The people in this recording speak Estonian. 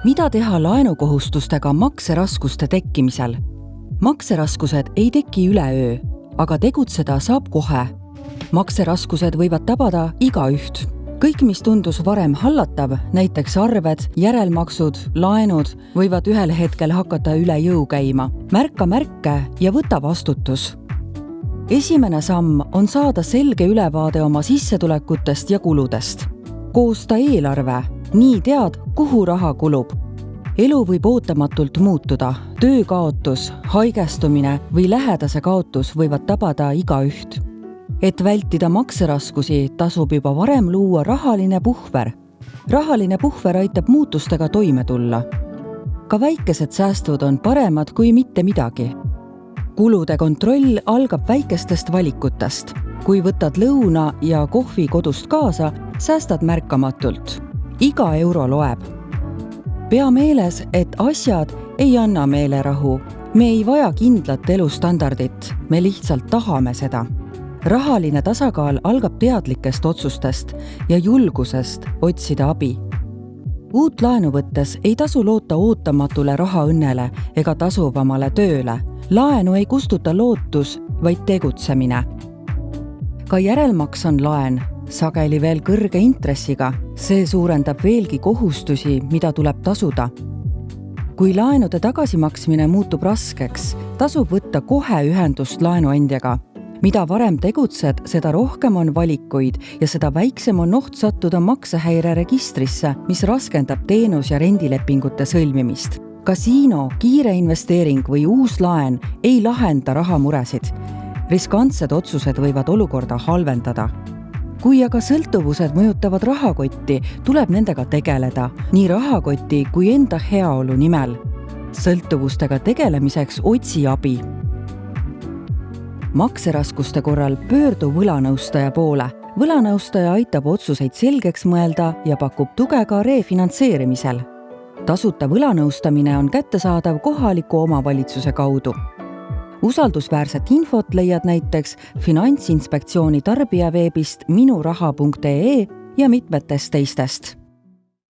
Mida teha laenukohustustega makseraskuste tekkimisel? Makseraskused ei teki üleöö, aga tegutseda saab kohe. Makseraskused võivad tabada igaüht. Kõik, mis tundus varem hallatav, näiteks arved, järelmaksud, laenud, võivad ühel hetkel hakata üle jõu käima. Märka märke ja võta vastutus. Esimene samm on saada selge ülevaade oma sissetulekutest ja kuludest. Koosta eelarve, nii tead, kuhu raha kulub. Elu võib ootamatult muutuda, töökaotus, haigestumine või lähedase kaotus võivad tabada igaüht. Et vältida makseraskusi, tasub juba varem luua rahaline puhver. Rahaline puhver aitab muutustega toime tulla. Ka väikesed säästud on paremad kui mitte midagi. Kulude kontroll algab väikestest valikutest. Kui võtad lõuna ja kohvi kodust kaasa, säästad märkamatult. Iga euro loeb. Pea meeles, et asjad ei anna meelerahu. Me ei vaja kindlat elustandardit, me lihtsalt tahame seda. Rahaline tasakaal algab teadlikest otsustest ja julgusest otsida abi. Uut laenu võttes ei tasu loota ootamatule rahaõnnele ega tasuvamale tööle. Laenu ei kustuta lootus, vaid tegutsemine. Ka järelmaks on laen, sageli veel kõrge intressiga. See suurendab veelgi kohustusi, mida tuleb tasuda. Kui laenude tagasimaksmine muutub raskeks, tasub võtta kohe ühendust laenuandjaga. Mida varem tegutsed, seda rohkem on valikuid ja seda väiksem on oht sattuda maksehäire registrisse, mis raskendab teenus- ja rendilepingute sõlmimist. Kasiino, kiire investeering või uus laen ei lahenda rahamuresid. Riskantsed otsused võivad olukorda halvendada. Kui aga sõltuvused mõjutavad rahakotti, tuleb nendega tegeleda, nii rahakoti kui enda heaolu nimel. Sõltuvustega tegelemiseks otsi abi. Makseraskuste korral pöördu võlanõustaja poole. Võlanõustaja aitab otsuseid selgeks mõelda ja pakub tuge ka refinantseerimisel. Tasuta võlanõustamine on kättesaadav kohaliku omavalitsuse kaudu. Usaldusväärset infot leiad näiteks Finantsinspektsiooni tarbijaveebist minuraha.ee ja mitmetest teistest.